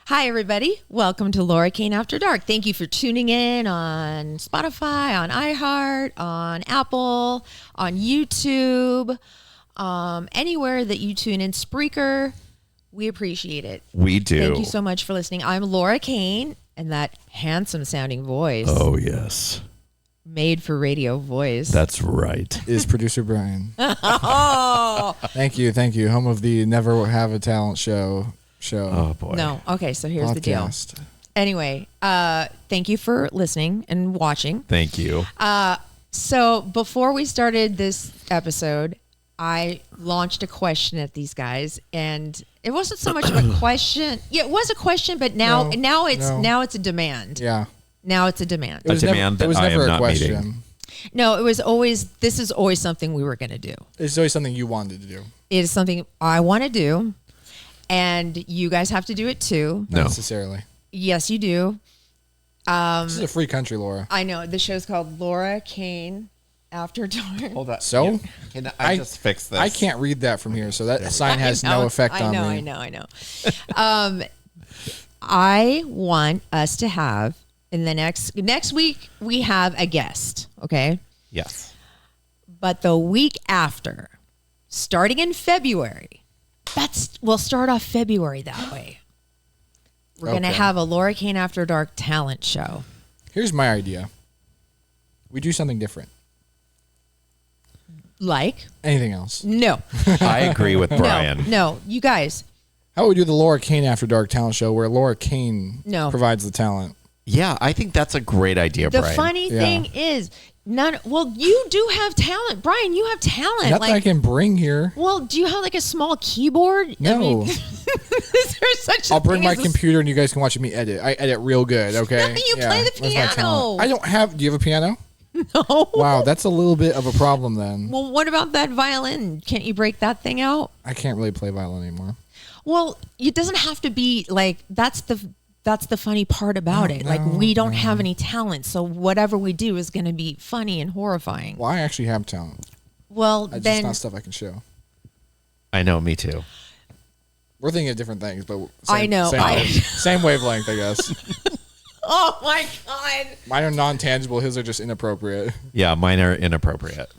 Hi, everybody. Welcome to Laura Cain After Dark. Thank you for tuning in on Spotify, on iHeart, on Apple, on YouTube, anywhere that you tune in. Spreaker, we appreciate it. We do. Thank you so much for listening. I'm Laura Cain, and that handsome-sounding voice. Oh, yes. Made for radio voice. That's right. Is producer Bryan. Oh. Thank you. Home of the Never Have a Talent show. Oh, boy. No. Okay, so here's the deal. Podcast. Anyway, thank you for listening and watching. Thank you. So before we started this episode, I launched a question at these guys, and it wasn't so much of a question. Yeah, it was a question, but now it's a demand. Yeah. Now it's a demand. A demand that I am not meeting. No, this is always something we were going to do. It's always something you wanted to do. It is something I want to do, and you guys have to do it too. Not necessarily. Yes, you do. This is a free country, Laura. I know. The show's called Laura Cain After Dark. Hold on. So? Yeah. Can I just fix this? I can't read that from here, so that sign has no effect on me. I know. I want us to have, in the next week, we have a guest, okay? Yes. But the week after, starting in February, we'll start off February that way. We're going to have a Laura Cain After Dark talent show. Here's my idea. We do something different. Like? Anything else? No. I agree with Bryan. No, you guys. How about we do the Laura Cain After Dark talent show where Laura Cain provides the talent? Yeah, I think that's a great idea, Bryan. The funny thing is, you do have talent. Bryan, you have talent. Nothing I can bring here. Well, do you have like a small keyboard? No. I mean, is there such I'll bring my computer and you guys can watch me edit. I edit real good, okay? You play the piano. I don't have... Do you have a piano? No. Wow, that's a little bit of a problem then. Well, what about that violin? Can't you break that thing out? I can't really play violin anymore. Well, it doesn't have to be like... That's the funny part about it. Like, we don't have any talent, so whatever we do is going to be funny and horrifying. Well, I actually have talent. Well, It's then... just not stuff I can show. I know, me too. We're thinking of different things, but I know. Same wavelength, I guess. Oh, my God. Mine are non-tangible. His are just inappropriate. Yeah, mine are inappropriate.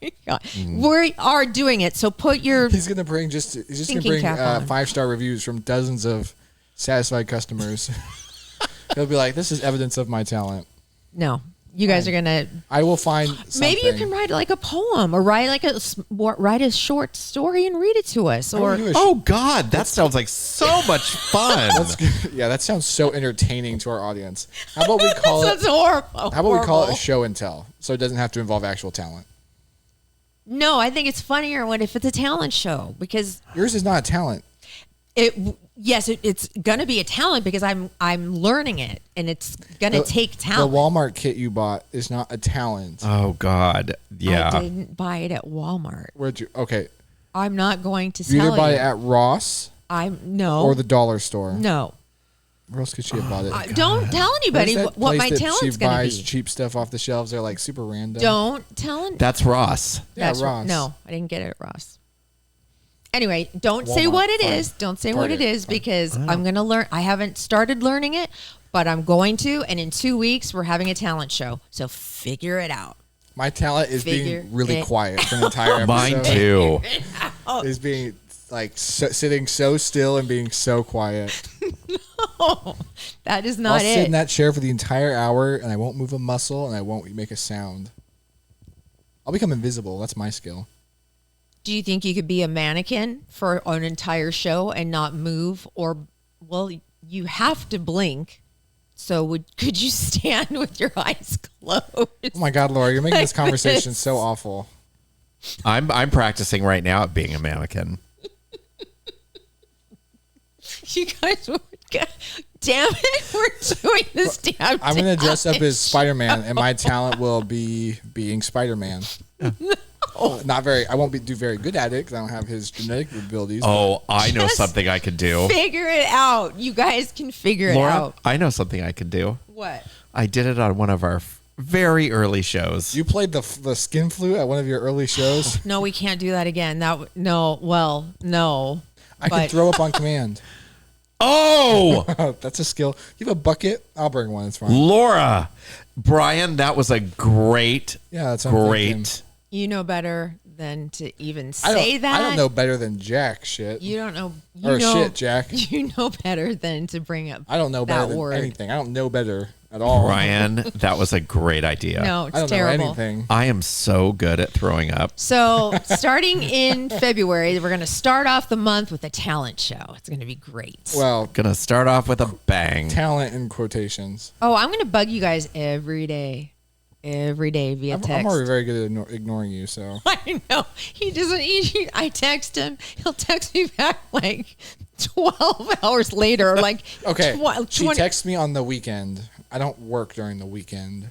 We are doing it, so put your... He's going to bring 5-star reviews from dozens of satisfied customers. He'll be like, this is evidence of my talent. No. You guys are going to... I will find something. Maybe you can write like a poem or write a short story and read it to us. Or Oh, God, that sounds like so much fun. Yeah, that sounds so entertaining to our audience. How about we call That's horrible. How about we call it a show and tell, so it doesn't have to involve actual talent? No, I think it's funnier if it's a talent show because yours is not a talent. It's gonna be a talent because I'm learning it and it's gonna take talent. The Walmart kit you bought is not a talent. Oh God, yeah. I didn't buy it at Walmart. Where'd you? Okay. I'm not going to you sell either buy it at Ross. Or the dollar store. No. Where else could she have bought it? Don't tell anybody what my talent's going to be. She buys cheap stuff off the shelves. They're like super random. Don't tell anybody. That's Ross. That's Ross. No, I didn't get it at Ross. Anyway, don't say what it is. Don't say what it is because I'm going to learn. I haven't started learning it, but I'm going to. And in 2 weeks, we're having a talent show. So figure it out. My talent is being really quiet for an entire episode. Mine too. Is being like sitting so still and being so quiet. No, that is not I'll it. sit in that chair for the entire hour and I won't move a muscle and I won't make a sound. I'll become invisible. That's my skill. Do you think you could be a mannequin for an entire show and not move? Or, well, you have to blink. So could you stand with your eyes closed? Oh my God, Laura, you're making this conversation so awful. I'm practicing right now at being a mannequin. You guys were... Damn it, we're doing this damn I'm going to dress up as Spider-Man, and my talent will be being Spider-Man. No. I won't do very good at it because I don't have his genetic abilities. Oh, I know something I could do. Figure it out. You guys can figure Laura, it out. I know something I could do. What? I did it on one of our very early shows. You played the skin flute at one of your early shows? No, we can't do that again. No. I can throw up on command. Oh, That's a skill. You have a bucket? I'll bring one. It's fine. Laura. Brian, that was a great, Yeah, that's what I'm thinking. great. You know better than to even say that. I don't know better than Jack shit. You don't know. Shit, Jack. You know better than to bring up. I don't know that better than word. anything. I don't know better at all. Brian, that was a great idea. No, it's I don't terrible. know anything. I am so good at throwing up. So, starting in February, we're going to start off the month with a talent show. It's going to be great. Well, Gonna start off with a bang. talent in quotations. Oh, I'm going to bug you guys every day via text. I'm already very good at ignoring you, so. I know. He doesn't. I text him. He'll text me back like 12 hours later. Like, Okay. 20. She texts me on the weekend. I don't work during the weekend.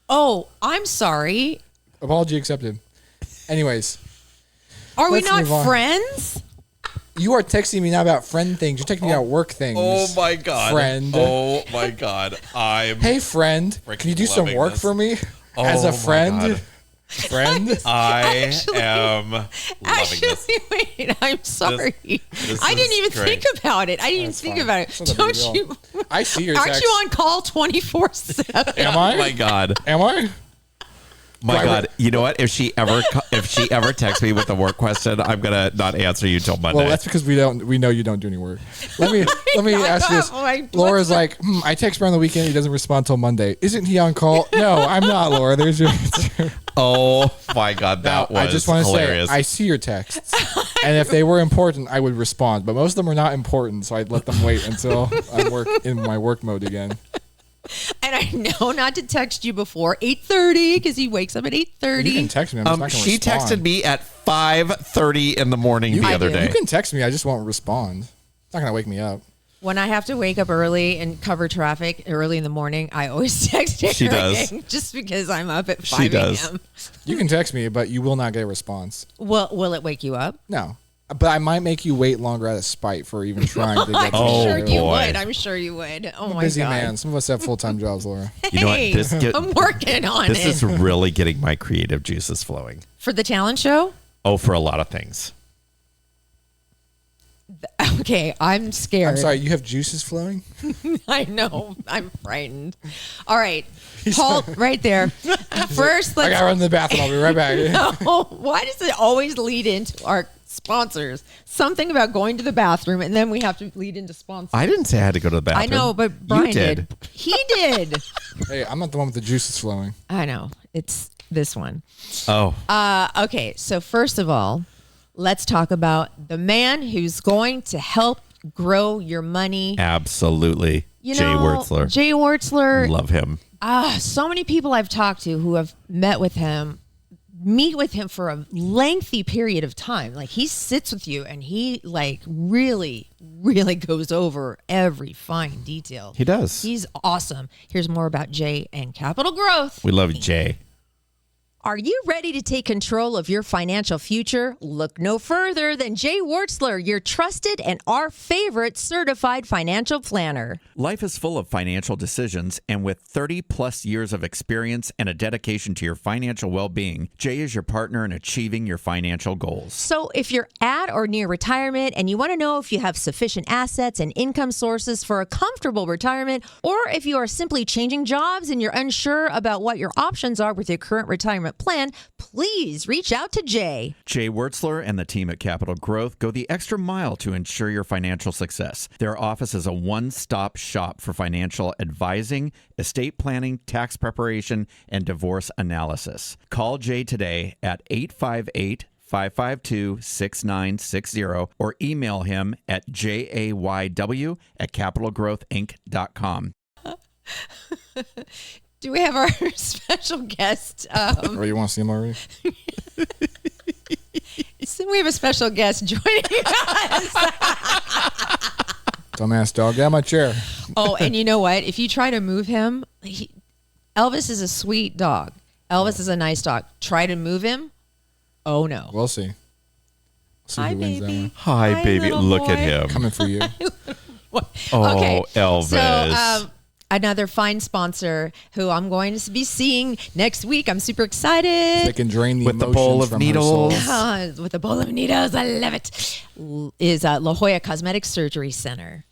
Oh, I'm sorry. Apology accepted. Anyways, Are we Let's not move on. friends? you are texting me now about friend things. You're texting me about work things. Oh my god. Friend. Oh my god. I'm Hey, friend. Can you do some loving work this. for me? Oh As my a friend? God. Friend? I Actually- am loving this. Wait, I'm sorry. this I didn't is even great. think about it. I didn't even That's think fine. about It's it. not a big Don't deal. you? I see your Aren't text. you on call 24/7? Am Oh I? my god. Am I? My Why god. You know what? If she ever texts me with a work question, I'm gonna not answer you till Monday. Well, that's because we know you don't do any work. Let me ask you this. Laura's like, I text Brian on the weekend. He doesn't respond till Monday. Isn't he on call? No, I'm not, Laura. There's your answer. Oh my god, that was I just want to say, hilarious. I see your texts, and if they were important, I would respond. But most of them are not important, so I'd let them wait until I'm in my work mode again. And I know not to text you before 8:30 because he wakes up at 8:30. You can text me. I'm just not going to She respond. texted me at 5:30 in the morning the I other do. day. You can text me. I just won't respond. It's not going to wake me up. When I have to wake up early and cover traffic early in the morning, I always text Erik. She does. Just because I'm up at She 5 does. a.m. You can text me, but you will not get a response. Will it wake you up? No. But I might make you wait longer out of spite for even trying to get I'm to Oh, sure the you boy. would. I'm sure you would. Oh I'm a my busy god. man. Some of us have full-time jobs, Laura. You know what? Hey, I'm working on This it. is really getting my creative juices flowing. For the talent show? Oh, for a lot of things. Okay, I'm scared. I'm sorry, you have juices flowing? I know. I'm frightened. All right. Paul, right there. First, I got to let's. run to the bathroom. I'll be right back. Oh, why does it always lead into our sponsors? Something about going to the bathroom, and then we have to lead into sponsors. I didn't say I had to go to the bathroom. I know, but Brian You did. He did. Hey, I'm not the one with the juices flowing. I know. It's this one. Oh, Okay, so first of all, let's talk about the man who's going to help grow your money. absolutely. You Jay know, Wertzler. Jay Wertzler. Love him. So many people I've talked to who have met with him, meet with him for a lengthy period of time. Like he sits with you and he like really, really goes over every fine detail. He does. He's awesome. Here's more about Jay and Capital Growth. We love Jay. Are you ready to take control of your financial future? Look no further than Jay Wertzler, your trusted and our favorite certified financial planner. Life is full of financial decisions, and with 30 plus years of experience and a dedication to your financial well-being, Jay is your partner in achieving your financial goals. So if you're at or near retirement and you want to know if you have sufficient assets and income sources for a comfortable retirement, or if you are simply changing jobs and you're unsure about what your options are with your current retirement plan, please reach out to Jay. Jay Wertzler and the team at Capital Growth go the extra mile to ensure your financial success. Their office is a one-stop shop for financial advising, estate planning, tax preparation, and divorce analysis. Call Jay today at 858-552-6960 or email him at jayw@capitalgrowthinc.com. Do we have our special guest? Or you want to see him already? So we have a special guest joining us. Dumbass dog. Get out of my chair. Oh, and you know what? If you try to move him, Elvis is a sweet dog. Elvis is a nice dog. Try to move him. Oh, no. We'll see. See Hi, who wins that baby. one. Hi, Hi, baby. little Look at boy. him. Coming for you. Oh, Elvis. So, another fine sponsor who I'm going to be seeing next week. I'm super excited. They can drain the With the emotions bowl of from her needles. soul. With a bowl of needles, I love it. Is La Jolla Cosmetic Surgery Center.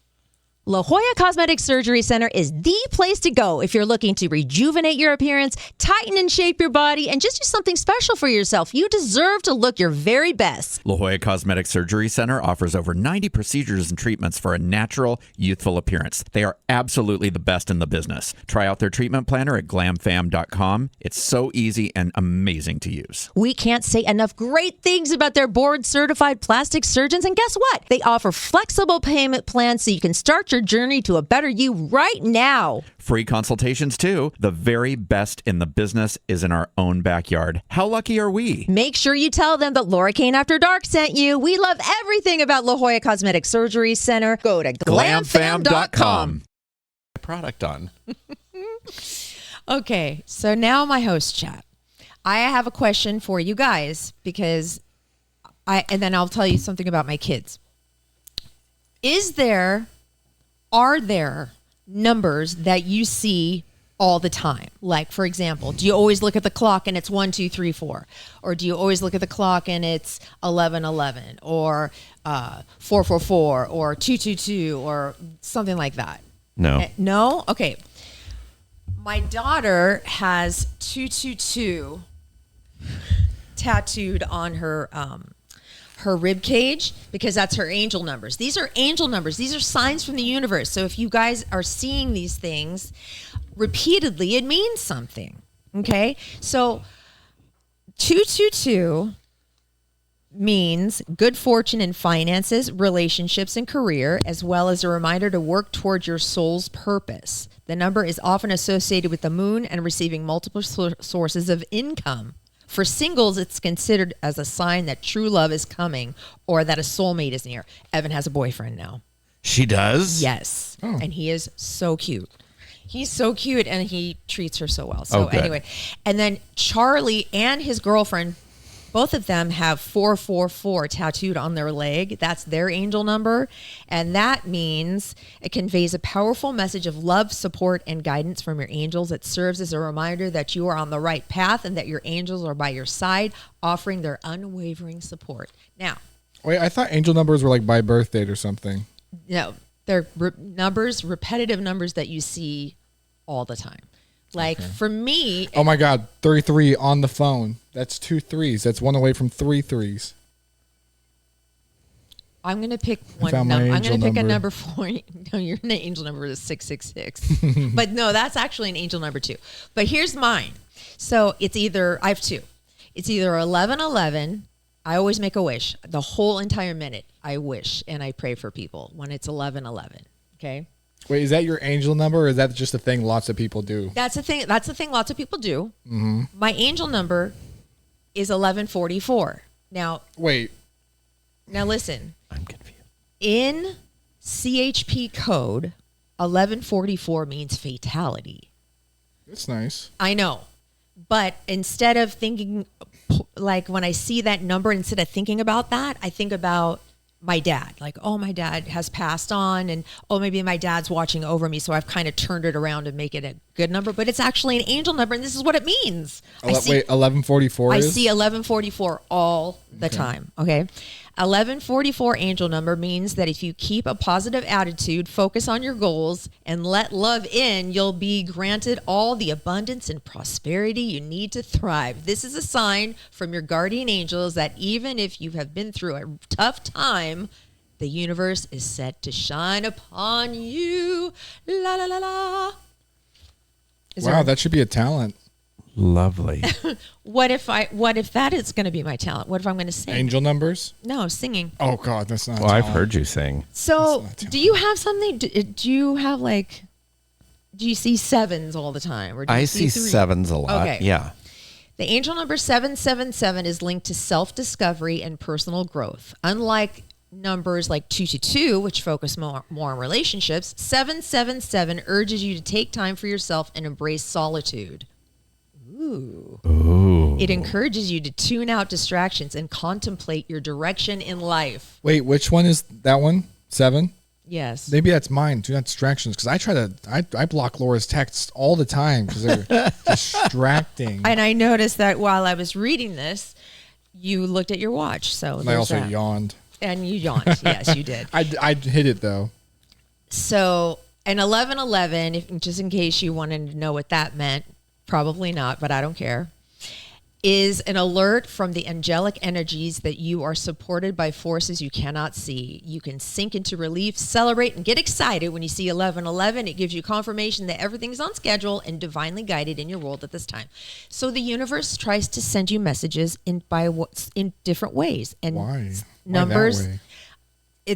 La Jolla Cosmetic Surgery Center is the place to go if you're looking to rejuvenate your appearance, tighten and shape your body, and just do something special for yourself. You deserve to look your very best. La Jolla Cosmetic Surgery Center offers over 90 procedures and treatments for a natural, youthful appearance. They are absolutely the best in the business. Try out their treatment planner at glamfam.com. It's so easy and amazing to use. We can't say enough great things about their board-certified plastic surgeons, and guess what? They offer flexible payment plans so you can start your journey to a better you right now. Free consultations, too. The very best in the business is in our own backyard. How lucky are we? Make sure you tell them that Laura Cain After Dark sent you. We love everything about La Jolla Cosmetic Surgery Center. Go to glamfam.com. Product on. Okay, so now my host chat. I have a question for you guys and then I'll tell you something about my kids. Are there numbers that you see all the time? Like, for example, do you always look at the clock and it's 1, 2, 3, 4? Or do you always look at the clock and it's 11, 11, or 4, 4, 4, or 2, 2, 2, or something like that? No. No? Okay. My daughter has 222 tattooed on her rib cage because that's her angel numbers. These are angel numbers. These are signs from the universe. So if you guys are seeing these things repeatedly, it means something. Okay? So 222 means good fortune in finances, relationships, and career, as well as a reminder to work towards your soul's purpose. The number is often associated with the moon and receiving multiple sources of income. For singles, it's considered as a sign that true love is coming or that a soulmate is near. Evan has a boyfriend now. She does? Yes. Oh. And he is so cute. He's so cute and he treats her so well. So anyway, and then Charlie and his girlfriend, both of them have 444 tattooed on their leg. That's their angel number. And that means it conveys a powerful message of love, support, and guidance from your angels. It serves as a reminder that you are on the right path and that your angels are by your side, offering their unwavering support. Now, wait, I thought angel numbers were like by birth date or something. No, they're repetitive numbers that you see all the time. Like for me, oh my God, 33 on the phone. That's 2 3s. That's one away from 3 3s. I'm gonna pick one number. I'm gonna pick a number for you. No, your angel number is 666. But no, that's actually an angel number too. But here's mine. So I have two. It's either 1111. I always make a wish. The whole entire minute, I wish and I pray for people when it's 1111. Okay. Wait, is that your angel number or is that just a thing lots of people do? That's the thing lots of people do. Mm-hmm. My angel number is 1144. Now, wait. Now listen. I'm confused. In CHP code, 1144 means fatality. That's nice. I know. But instead of thinking, like when I see that number, instead of thinking about that, I think about my dad. Like, oh, my dad has passed on and, oh, maybe my dad's watching over me. So I've kind of turned it around to make it a good number. But it's actually an angel number, and this is what it means. Wait, 1144 I see 1144 all the time, okay? 1144 angel number means that if you keep a positive attitude, focus on your goals, and let love in, you'll be granted all the abundance and prosperity you need to thrive. This is a sign from your guardian angels that even if you have been through a tough time, the universe is set to shine upon you. La, la, la, la. Wow, that should be a talent. Lovely. What if that is going to be my talent? What if I'm going to sing? Angel numbers? No, singing. Oh God, that's not. Well, I've heard you sing. So, do you have something? Do you have like? Do you see sevens all the time, or do you I see sevens a lot. Okay. Yeah. The angel number 777 is linked to self-discovery and personal growth. Unlike numbers like 222, which focus more on relationships, 777 urges you to take time for yourself and embrace solitude. Ooh. It encourages you to tune out distractions and contemplate your direction in life. Wait, which one is that one? 7? Yes. Maybe that's mine. Do not distractions. Because I block Laura's texts all the time because they're distracting. And I noticed that while I was reading this, you looked at your watch. So and I also yawned. And you yawned. Yes, you did. I hit it though. So an 1111, just in case you wanted to know what that meant, probably not, but I don't care, is an alert from the angelic energies that you are supported by forces you cannot see. You can sink into relief, celebrate, and get excited when you see 1111. It gives you confirmation that everything's on schedule and divinely guided in your world at this time. So the universe tries to send you messages in different ways. And Why? numbers. Why that way?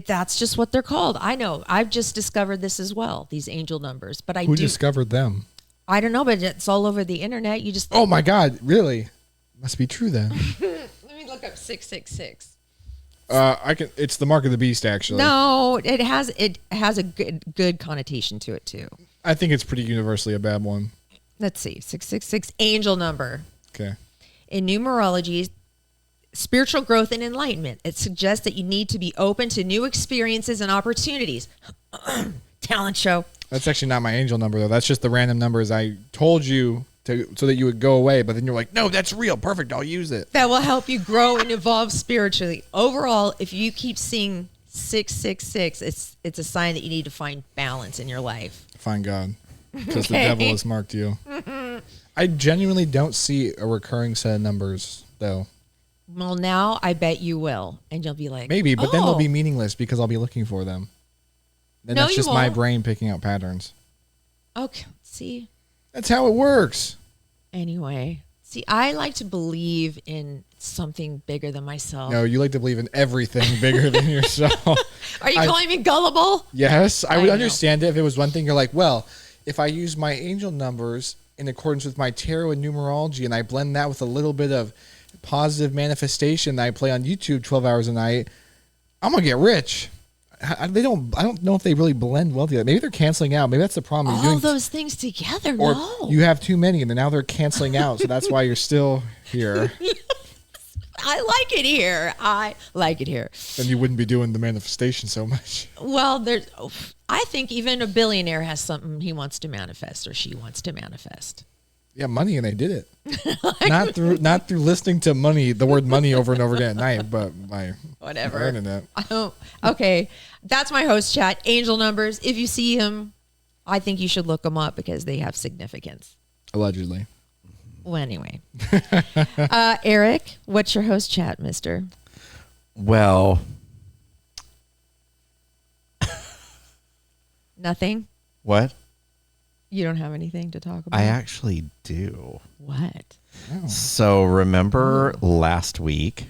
That's just what they're called. I know. I've just discovered this as well, these angel numbers. But Who discovered them? I don't know, but it's all over the internet. You just Oh my God! Really? Must be true then. let me look up 666. I can. It's the mark of the beast, actually. No, it has a good connotation to it too. I think it's pretty universally a bad one. Let's see, 666 angel number. Okay. In numerology, spiritual growth and enlightenment. It suggests that you need to be open to new experiences and opportunities. Talent show. That's actually not my angel number though. That's just the random numbers I told you so that you would go away. But then you're like, no, that's real. Perfect. I'll use it. That will help you grow and evolve spiritually. Overall, if you keep seeing 666, it's a sign that you need to find balance in your life. Find God, because the devil has marked you. I genuinely don't see a recurring set of numbers though. Well, now I bet you will, and you'll be like, Maybe, but then oh. they'll be meaningless because I'll be looking for them. Then No, that's you just my won't. brain picking out patterns. Okay, see. That's how it works. Anyway, see, I like to believe in something bigger than myself. No, you like to believe in everything bigger than yourself. Are you calling me gullible? Yes, I would know. understand it if it was one thing. You're like, well, if I use my angel numbers in accordance with my tarot and numerology, and I blend that with a little bit of positive manifestation that I play on YouTube 12 hours a night, I'm gonna get rich. I don't know if they really blend well together. Maybe they're canceling out. Maybe that's the problem. All those things together, or no. you have too many, and then now they're canceling out. So that's why you're still here. I like it here. I like it here. Then you wouldn't be doing the manifestation so much. Well, I think even a billionaire has something he wants to manifest or she wants to manifest. Yeah, money, and they did it. not through listening to the word money over and over again at night, but by Whatever. earning it. Oh, okay. That's my host chat. Angel numbers. If you see him, I think you should look them up because they have significance. Allegedly. Well, anyway. Erik, what's your host chat, mister? Well, Nothing? what? You don't have anything to talk about? I actually do. What? So remember last week,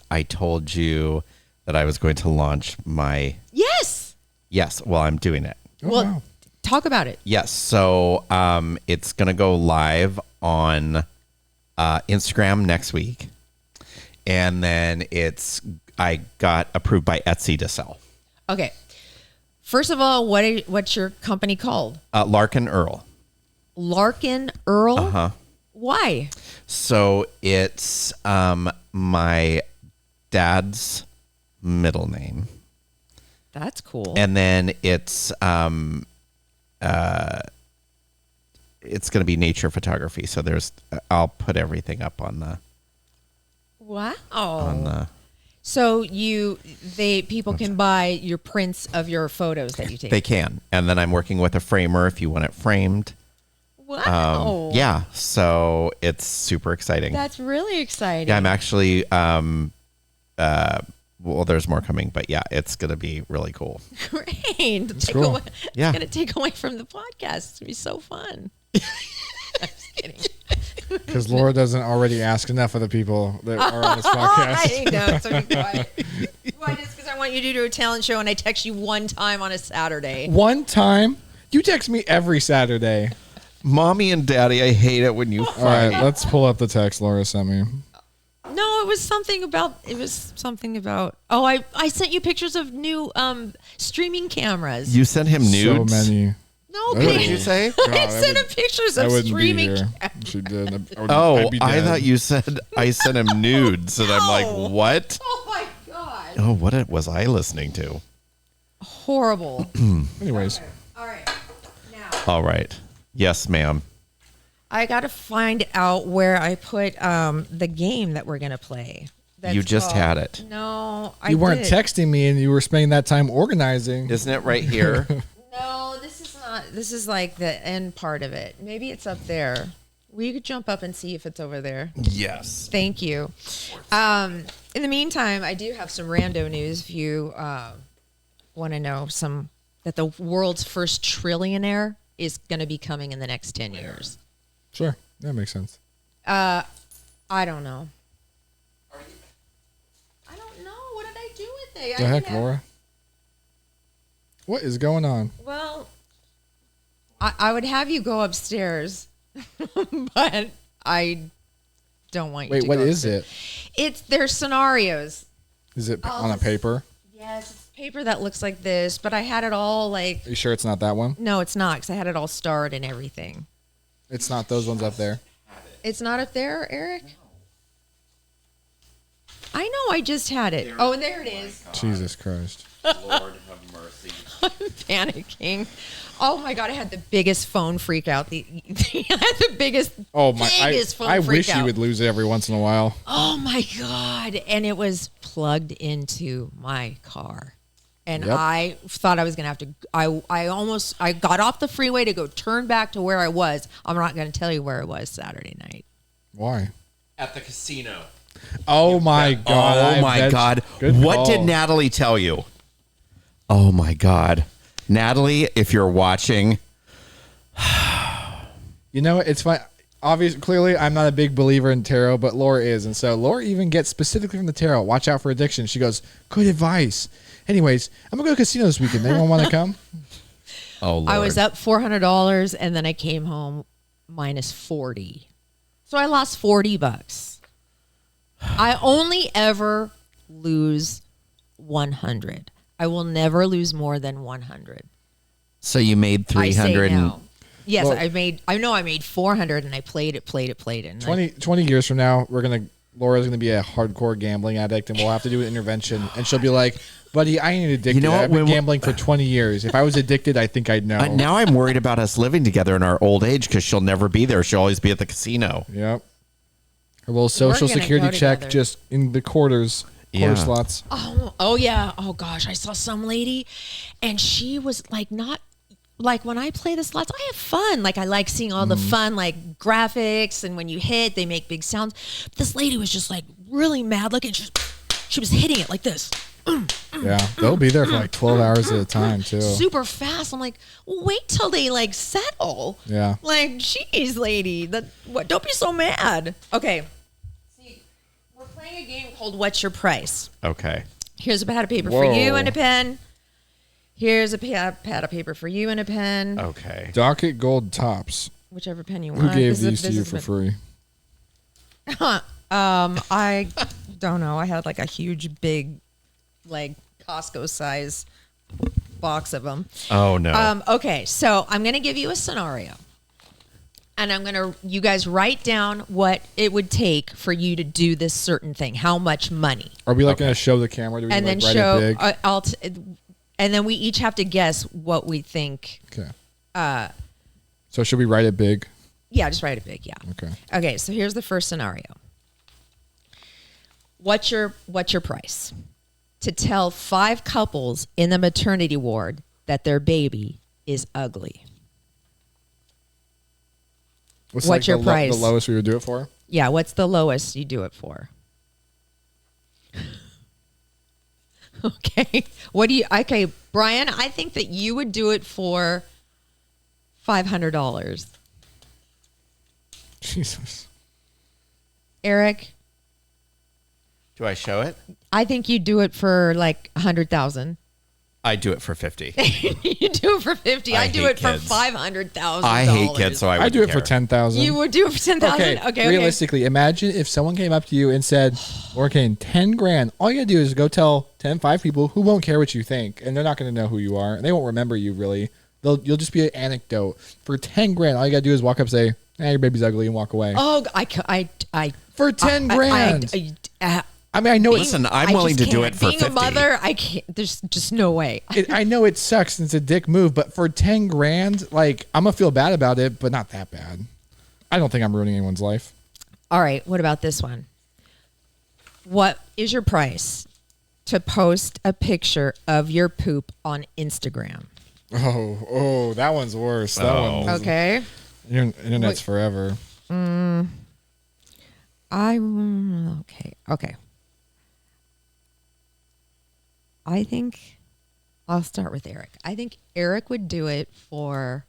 I told you that I was going to launch my... Yes. Yes, well, I'm doing it. Oh, Well, wow. talk about it. Yes, so it's going to go live on Instagram next week. And then I got approved by Etsy to sell. Okay. First of all, what's your company called? Larkin Earl. Larkin Earl? Uh-huh. Why? So it's my dad's middle name. That's cool. And then it's going to be nature photography. So I'll put everything up on the Wow. So people can buy your prints of your photos that you take. They can. And then I'm working with a framer if you want it framed. Wow. Yeah. So it's super exciting. That's really exciting. Yeah, I'm actually well, there's more coming, but yeah, it's going to be really cool. Great. cool. Yeah. It's going to take away from the podcast. It's going to be so fun. I'm just kidding. Because Laura doesn't already ask enough of the people that are on this podcast. I know. So be quiet. Why? Just because I want you to do a talent show and I text you one time on a Saturday. One time, you text me every Saturday. Mommy and Daddy, I hate it when you All right, fight. let's pull up the text Laura sent me. No, it was something about. Oh, I sent you pictures of new streaming cameras. You sent him nudes? So many. No, What What babe. did you say? I sent him pictures I of wouldn't be streaming. here. She did. Oh, I'd be I dead. thought you said I sent him nudes, and I'm No. like, what? Oh my god! Oh, what was I listening to? Horrible. Anyways, All right, now All right. Yes, ma'am. I got to find out where I put the game that we're gonna play. That's You just called- had it. No, I you weren't did. texting me and you were spending that time organizing. Isn't it right here? not. This is like the end part of it. Maybe it's up there. We could jump up and see if it's over there. Yes. Thank you. In the meantime, I do have some rando news. If you want to know that the world's first trillionaire is going to be coming in the next 10 years. Sure, that makes sense. I don't know. I don't know. What did I do with it? The heck, Laura? What is going on? Well, I would have you go upstairs, but I don't want you Wait, to what go is upstairs. it? There's scenarios. Is it on a paper? Yes, it's paper that looks like this, but I had it all like... Are you sure it's not that one? No, it's not, because I had it all starred and everything. It's not those ones up there. It's not up there, Eric? I know, I just had it. Oh, and there it is. Jesus Christ. Lord have mercy. I'm panicking. Oh my God, I had the biggest phone freak out. I had the biggest, Oh my! biggest phone I freak wish out. you would lose it every once in a while. Oh my God. And it was plugged into my car. And Yep. I thought I was going to have to, I got off the freeway to go turn back to where I was. I'm not going to tell you where I was Saturday night. Why? At the casino. Oh my God! Oh my God. Good What call. did Natalie tell you? Oh my God. Natalie, if you're watching, You know, it's fine. Obviously, clearly, I'm not a big believer in tarot, but Laura is, and so Laura even gets specifically from the tarot. Watch out for addiction. She goes, "Good advice." Anyways, I'm gonna go to a casino this weekend. Anyone want to come? oh Lord. I was up $400 and then I came home minus 40. So I lost $40. I only ever lose 100. I will never lose more than 100. So you made I say 300 and no. Yes, Well- I know I made 400 and I played it. And 20 years from now, Laura's gonna be a hardcore gambling addict, and we'll have to do an intervention. And she'll be like, "Buddy, I ain't addicted. You know what? I've been When- gambling for 20 years. If I was addicted, I think I'd know." now I'm worried about us living together in our old age because she'll never be there. She'll always be at the casino. Yep. Her little social gonna security go check together. just in the quarter slots. Oh yeah. Oh gosh, I saw some lady, and she was like not like when I play the slots, I have fun. Like I like seeing all the fun like graphics, and when you hit, they make big sounds. But this lady was just like really mad looking. She was hitting it like this, Yeah, they'll be there for like 12 hours at a time too. super fast. I'm like, well, wait till they like settle. Yeah. Like, geez, lady, don't be so mad. Okay. See, we're playing a game called What's Your Price? Okay. Here's a pad of paper for you Whoa. and a pen. Here's a pad of paper for you and a pen. Okay. Docket Gold Tops. Whichever pen you Who want. gave This is- these to this you is for the- free? I don't know. I had like a huge, big, like Costco size box of them. Oh no. Okay, so I'm going to give you a scenario. And you guys write down what it would take for you to do this certain thing. How much money. Are we like going to show the camera? Do we And like then write show, it big? and then we each have to guess what we think. Okay. So should we write it big? Yeah, just write it big. Yeah. Okay. Okay, so here's the first scenario. What's your price? To tell 5 couples in the maternity ward that their baby is ugly. What's your price? The lowest we would do it for? Yeah, what's the lowest you do it for? Okay. Okay, Bryan, I think that you would do it for $500. Jesus. Eric, Do I show it? I think you'd do it for like 100,000. I do it for 50. You do it for 50. I do hate it for kids. $500,000. I hate kids, so I I do it for 10,000. You would do it for 10,000. Okay, Okay. realistically, imagine if someone came up to you and said, "Orkane, 10 grand. All you gotta do is go tell 5 people who won't care what you think, and they're not gonna know who you are, and they won't remember you really. You'll just be an anecdote. For 10 grand, all you gotta do is walk up, and say, your baby's ugly,' and walk away. Oh, For 10 grand. I mean, I know Listen, I'm willing to do it for Being 50. a mother, I can't. There's just no way. I know it sucks and it's a dick move, but for 10 grand, like, I'm gonna feel bad about it, but not that bad. I don't think I'm ruining anyone's life. All right. What about this one? What is your price to post a picture of your poop on Instagram? Oh, that one's worse. That one. Okay. Internet's forever. Okay. I think I'll start with Erik. I think Erik would do it for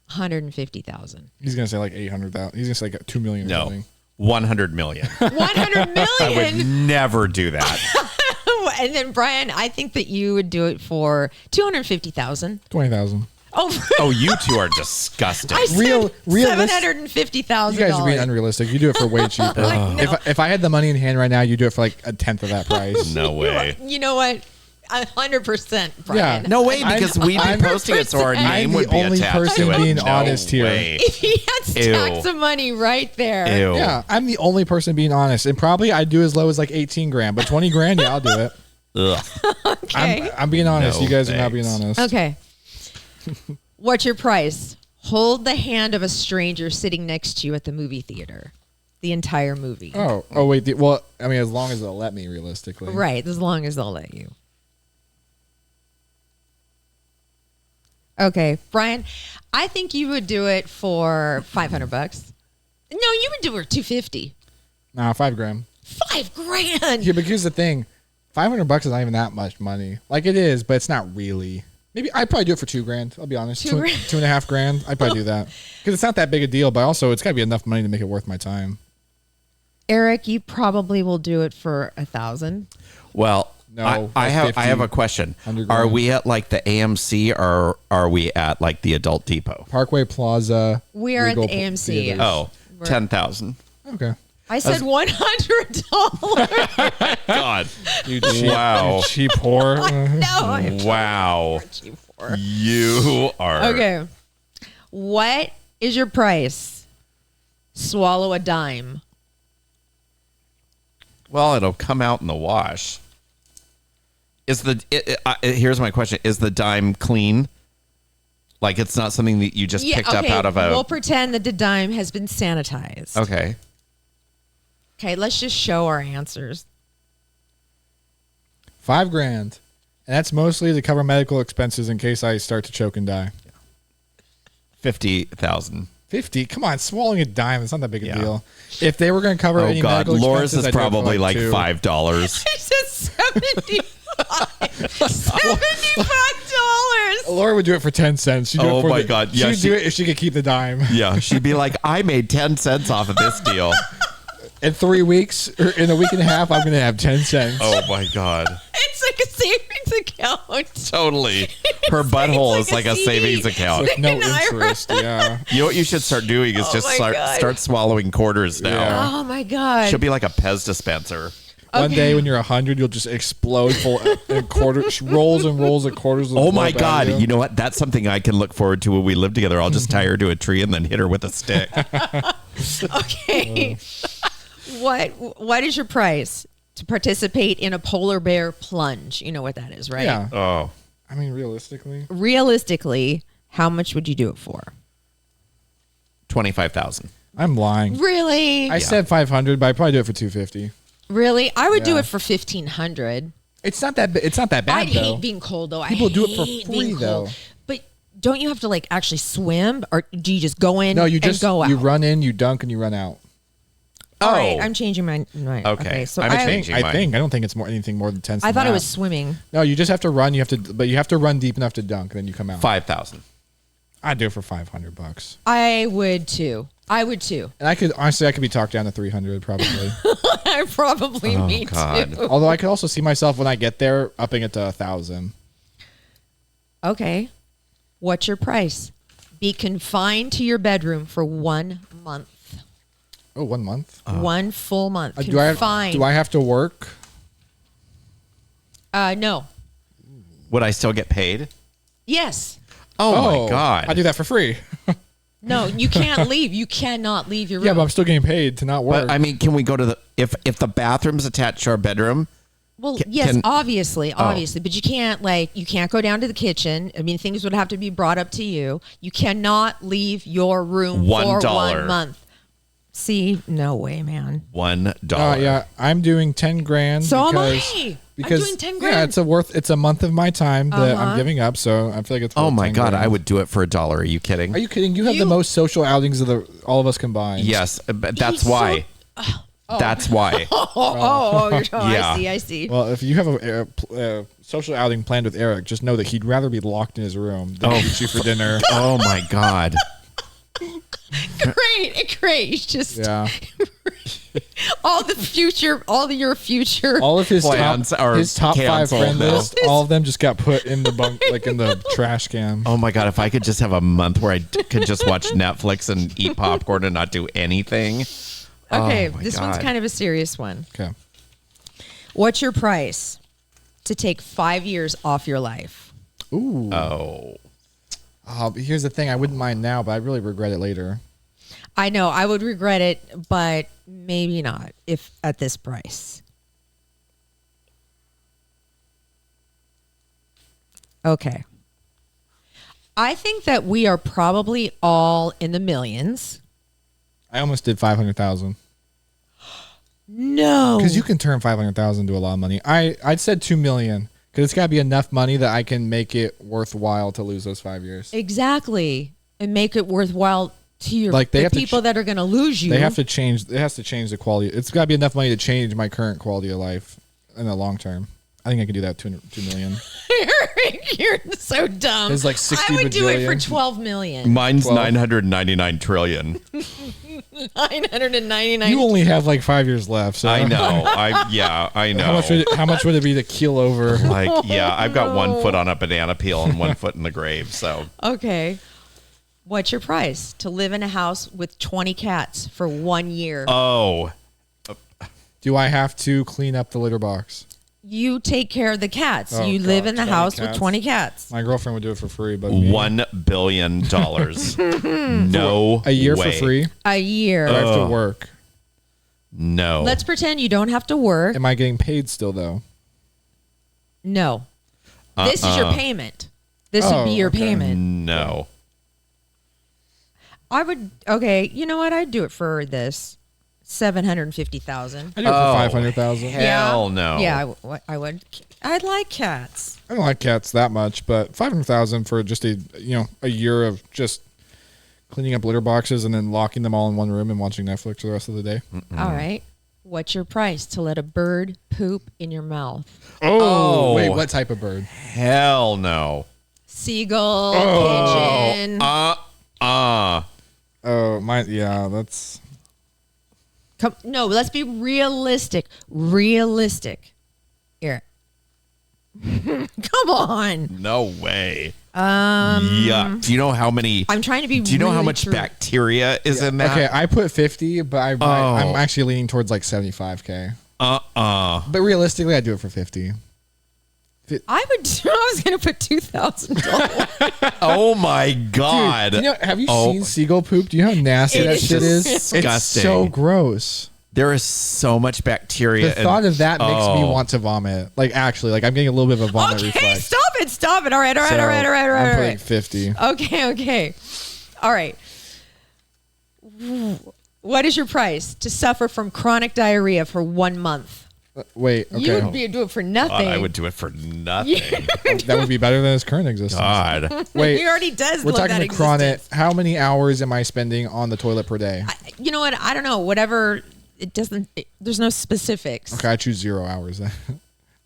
150,000. He's gonna say like 800,000. He's gonna say like 2 million. Or No, something. 100 million. 100 I would million. never do that. And then Bryan, I think that you would do it for 250,000. 20,000. Oh, You two are disgusting. I said Realistic. $750,000. You guys are being unrealistic. You do it for way cheaper. If I had the money in hand right now, you do it for like a tenth of that price. No way. You know what? 100%, Bryan. Yeah. No way, because we'd be posting it, so our I'm name I'm would the be only attached person to it. being No honest here. way. He had stacks of money right there. Ew. Yeah, I'm the only person being honest, and probably I'd do as low as like 18 grand, but 20 grand, yeah, I'll do it. Ugh. Okay. I'm being honest. No, You guys are not being thanks. honest. Okay. What's your price? Hold the hand of a stranger sitting next to you at the movie theater. The entire movie. Oh, wait. Well, I mean, as long as they'll let me, realistically. Right, as long as they'll let you. Okay, Bryan, I think you would do it for $500. No, you would do it for $250. Nah, 5 grand. $5,000. Yeah, but here's the thing: $500 is not even that much money. Like it is, but it's not really. Maybe I'd probably do it for 2 grand. I'll be honest. $2 grand? 2.5 grand. I'd probably do that because it's not that big a deal. But also, it's got to be enough money to make it worth my time. Erik, you probably will do it for $1,000. Well, No, I that's have 50, a question. 100 Are grand. we at like the AMC or are we at like the Adult Depot? Parkway Plaza. We are at the Regal AMC. Theaters. Oh, 10,000. Okay. I said $100. God. You cheap, Wow. you cheap whore. No, I'm Wow. charging for. You are. Okay. What is your price? Swallow a dime. Well, it'll come out in the wash. Here's my question. Is the dime clean? Like it's not something that you just picked up out of a... We'll pretend that the dime has been sanitized. Okay. Okay, let's just show our answers. 5 grand. And that's mostly to cover medical expenses in case I start to choke and die. 50,000. 50? Come on, swallowing a dime. It's not that big a Yeah. deal. If they were going to cover Oh any God, medical Laura's expenses, is I'd do it for probably like $2. $5. I said $75. Laura would do it for 10 cents. She'd do Oh it for my God. Yeah, she'd do it if she could keep the dime. Yeah, she'd be like, I made 10 cents off of this deal. In 3 weeks, or in a week and a half, I'm going to have 10 cents. Oh my God. It's like a savings account. Totally. Her butthole is like a CD. savings account. With no An IRA. interest, yeah. You know what you should start doing is just my start God. swallowing quarters now. Yeah. Oh my God. She'll be like a Pez dispenser. One day when you're 100, you'll just explode full and quarters, rolls and rolls of quarters. Oh my God. You know what? That's something I can look forward to when we live together. I'll just tie her to a tree and then hit her with a stick. Okay. What is your price to participate in a polar bear plunge? You know what that is, right? Yeah. Oh. I mean, realistically. Realistically, how much would you do it for? 25,000. I'm lying. Really? I said 500, but I'd probably do it for 250. Really? I would do Yeah. it for 1,500. It's not that. It's not that bad I'd though. hate being cold though. People I do it for hate free, being cold. though. But don't you have to like actually swim, or do you just go in? No, you and just go out? you run in, you dunk, and you run out. All right, Oh. I'm changing my mind. Okay. So I'm I changing. I mine. don't think it's anything more than 10. I thought it was swimming. No, you just have to run. You have to run deep enough to dunk, and then you come out. 5,000. I'd do it for $500. I would too. And I could be talked down to 300 probably. I probably me God. too. Although I could also see myself when I get there upping it to 1,000. Okay. What's your price? Be confined to your bedroom for 1 month. Oh, 1 month. 1 full month. Do I Confined. have to work? No. Would I still get paid? Yes. Oh my God. I do that for free. No, you can't leave. You cannot leave your room. Yeah, but I'm still getting paid to not work. But I mean, can we go to if the bathroom's attached to our bedroom? Well, Can- yes, can- obviously, but you can't go down to the kitchen. I mean, things would have to be brought up to you. You cannot leave your room for $1. 1 month. See, no way, man. $1. Yeah, I'm doing 10 grand. So because, am I. Because I'm doing 10 yeah, grand. it's a month of my time that I'm giving up. So I feel like it's. Oh worth my 10 God, grand. I would do it for $1. Are you kidding? Are you kidding? You have the most social outings of all of us combined. Yes, but that's He's why. That's why. I see. Well, if you have a social outing planned with Erik, just know that he'd rather be locked in his room than meet you for dinner. Oh my God. Great. He's just All your future. All of his plans are his top 5 canceled friend now. list, all of them just got put in the bunk, like in the trash can. Oh my God, if I could just have a month where I could just watch Netflix and eat popcorn and not do anything. Okay, Oh my this one's God. kind of a serious one. Okay. What's your price to take 5 years off your life? Ooh. Oh. But here's the thing: I wouldn't mind now, but I really regret it later. I know I would regret it, but maybe not if at this price. Okay. I think that we are probably all in the millions. I almost did 500,000 No. because you can turn 500,000 into a lot of money. I'd said 2 million because it's got to be enough money that I can make it worthwhile to lose those 5 years. Exactly. And make it worthwhile to your Like, they the have to people that are going to lose you. They have to change. It has to change the quality. It's got to be enough money to change my current quality of life in the long term. I think I can do that. 2 million. Erik, you're so dumb. It's like 60 I would do it for bajillion. 12 million. Mine's 12. 999 trillion. 999. You only have like 5 years left. So I know. I know. How much would it be to keel over? I've got 1 foot on a banana peel and 1 foot in the grave. So Okay. What's your price to live in a house with 20 cats for 1 year? Do I have to clean up the litter box? You take care of the cats. Oh, you live God, in the 20 house with cats? 20 cats. My girlfriend would do it for free, but me, $1 billion. No a year way. for free. A year. Do I have to work? No. Let's pretend you don't have to work. Am I getting paid still though? No. This is your payment. This would be your okay. payment. No. I would. Okay, you know what? I'd do it for this 750,000. I do it for 500,000. Hell no. Yeah, I would. I'd like cats. I don't like cats that much, but 500,000 for just a year of just cleaning up litter boxes and then locking them all in one room and watching Netflix for the rest of the day. All right. What's your price to let a bird poop in your mouth? Oh, wait, what type of bird? Hell no. Seagull, pigeon. Oh, that's. No, let's be realistic. Realistic. Here. Come on. No way. Yuck. Do you know how many? I'm trying to be. Do you know how really much true. bacteria is in that? Okay, I put 50, but I'm actually leaning towards like 75K. But realistically, I'd do it for 50. I was going to put $2,000. Oh my God. Dude, have you seen seagull poop? Do you know how nasty that shit is? disgusting. It's so gross. There is so much bacteria. The thought of that makes me want to vomit. Like, actually, like I'm getting a little bit of a vomit reflex. Stop it. All right. I'm putting 50. Okay. All right. What is your price to suffer from chronic diarrhea for 1 month? Wait, okay. You would do it for nothing. I would do it for nothing. That would be better than his current existence. God. Wait, He already does. we're love talking that the chronic. existence. How many hours am I spending on the toilet per day? You know what? I don't know. Whatever. It doesn't. There's no specifics. Okay, I choose 0 hours.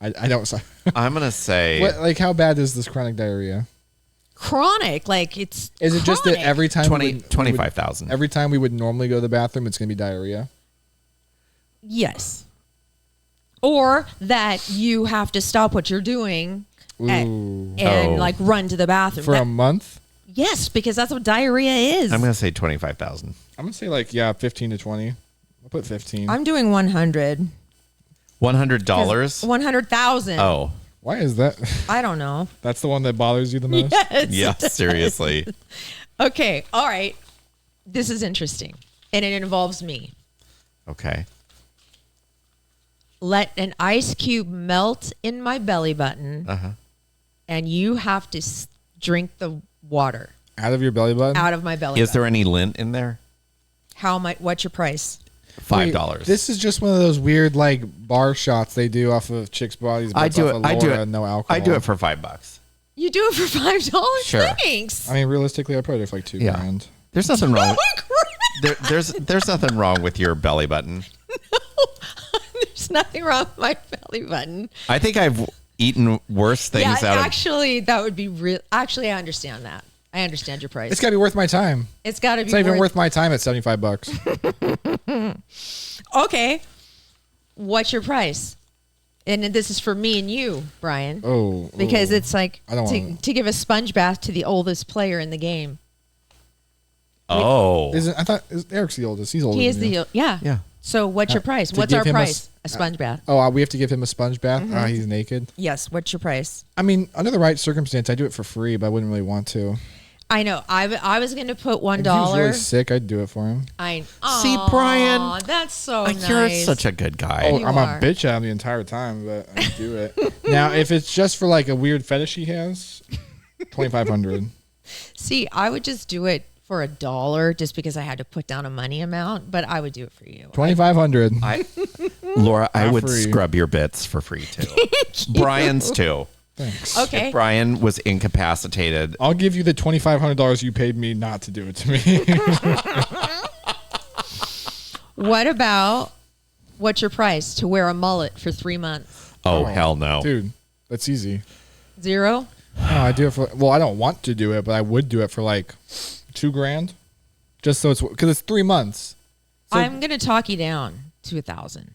I don't. I'm going to say. Like, how bad is this chronic diarrhea? Chronic, like it's. Is it just that chronic. every time 25,000. every time we would normally go to the bathroom, it's going to be diarrhea? Yes. Or that you have to stop what you're doing and like run to the bathroom For a month? Yes, because that's what diarrhea is. I'm going to say 25,000. I'm going to say like 15 to 20. I'll put 15. I'm doing 100. $100? 100,000. Oh. Why is that? I don't know. That's the one that bothers you the most? Yes. Yeah, seriously. Okay. All right. This is interesting. And it involves me. Okay. Let an ice cube melt in my belly button. And you have to drink the water Out of your belly button? out of my belly Is button. there any lint in there? How much? What's your price? $5. Wait, this is just one of those weird like bar shots they do off of chicks' bodies. I do it. I do it. No alcohol. I do it for $5. You do it for $5? Sure. Thanks. I mean, realistically, I probably do it for like $2 grand. There's nothing wrong. Oh, There's nothing wrong with your belly button. There's nothing wrong with my belly button. I think I've eaten worse things out of. Actually, that would be real. Actually, I understand that. I understand your price. It's got to be worth my time. It's got to be. It's not even worth my time at $75. Okay. What's your price? And this is for me and you, Bryan. Because it's like I don't to give a sponge bath to the oldest player in the game. Oh. I thought Erik's the oldest. He's older. He is than you. yeah. So what's your price? to What's give our him price? A sponge bath. Oh, we have to give him a sponge bath. He's naked. Yes. What's your price? I mean, under the right circumstance, I do it for free, but I wouldn't really want to. I know. I was going to put $1. If he was really sick, I'd do it for him. See, Bryan, that's so nice. You're such a good guy. Oh, You I'm are. a bitch at him the entire time, but I do it. Now, if it's just for like a weird fetish he has, $2,500. See, I would just do it for $1 just because I had to put down a money amount, but I would do it for you. $2,500. Laura, I Not would free. scrub your bits for free too. Bryan's too. Thanks. Okay. If Bryan was incapacitated, I'll give you the $2,500 you paid me not to do it to me. What's your price to wear a mullet for 3 months? oh hell no. Dude, that's easy. 0? No, I do it for, well, I don't want to do it, but I would do it for like $2 grand. Just so it's, because it's 3 months. So I'm going to talk you down to 1,000.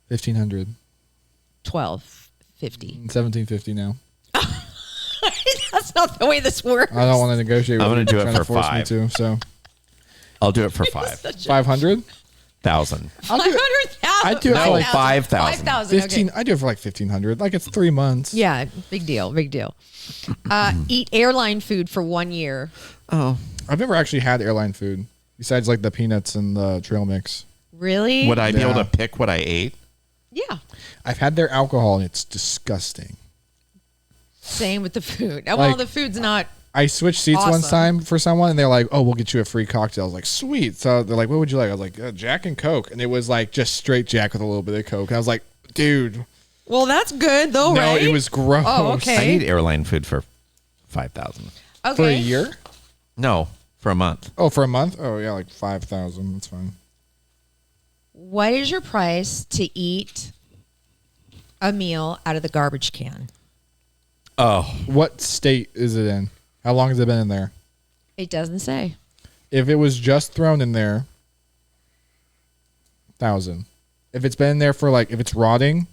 1,500. 1,250. $1,750 now. That's not the way this works. I don't want to negotiate with I'm you. gonna do it Trying to for force 5. me to, so I'll do it for 5,000. 500. I'll do 500,000. I'd do it for like 5,000. 5,000. 15. Okay. I do it for like 1,500. Like it's 3 months. Yeah, big deal. Eat airline food for 1 year. Oh, I've never actually had airline food besides like the peanuts and the trail mix. Really? would I be able Yeah. to pick what I ate? Yeah. I've had their alcohol and it's disgusting. Same with the food. Well, Like- the food's not. I switched seats one Awesome. time for someone and they're like, "Oh, we'll get you a free cocktail." I was like, "Sweet." So they're like, "What would you like?" I was like, "Jack and Coke," and it was like just straight Jack with a little bit of Coke. And I was like, "Dude, Well, that's good though, no, right? it was gross." Oh, okay. I need airline food for 5,000. Okay. For a year? No, for a month. Oh, for a month? Oh yeah, like 5,000. That's fine. What is your price to eat a meal out of the garbage can? Oh, What state is it in? How long has it been in there? It doesn't say. If it was just thrown in there, 1,000. If it's been in there for like, if it's rotting,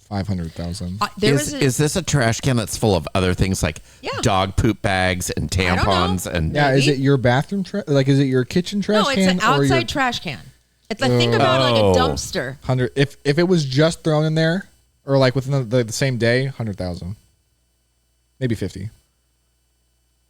500,000. is this a trash can that's full of other things like Yeah. dog poop bags and don't know. tampons and Yeah, is maybe? it your bathroom trash? Like, is it your kitchen trash No, it's can? an outside or your trash can. It's like think about it like Oh. a dumpster. 100? If it was just thrown in there, or like within the same day, 100,000, maybe 50.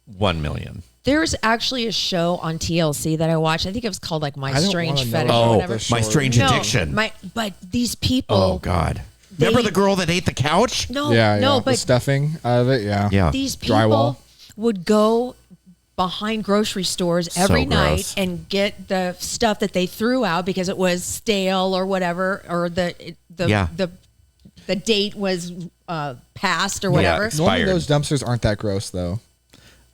1 million. There's actually a show on TLC that I watched. I think it was called like My I don't Strange wanna know Fetish about or Oh, whatever. this my short. strange No, addiction. but these people. Oh God. Remember the girl that ate the couch? No, Yeah, no, the but stuffing out of it. Yeah, Yeah. these people Drywall. would go behind grocery stores every So night gross. and get the stuff that they threw out because it was stale or whatever, or the date was passed or whatever. Normally Expired. those dumpsters aren't that gross though.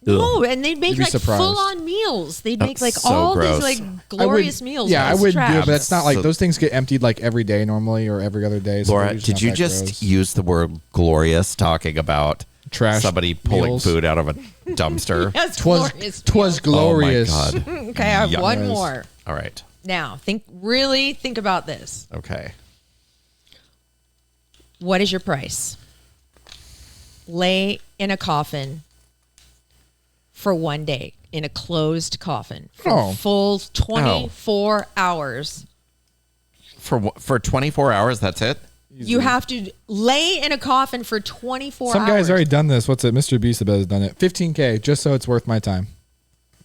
No, and they'd make You'd be like surprised. full-on meals. They'd make like so all gross. these like I would- glorious meals. Yeah, I It's would do it, trash. but it's not like So- those things get emptied like every day normally or every other day. So Laura, they're did not you that just gross. use the word glorious talking about Trash somebody pulling meals? food out of a dumpster? Yes, Twas glorious. glorious. Oh my God. Okay, I have Yuck. one more. All right. Now, think about this. Okay. What is your price? Lay in a coffin for 1 day, in a closed coffin for Oh. full 24 hours. For 24 hours, that's it? You have to lay in a coffin for 24 Some hours. guy's already done this. What's it? Mr. Beast has done it. 15K, just so it's worth my time.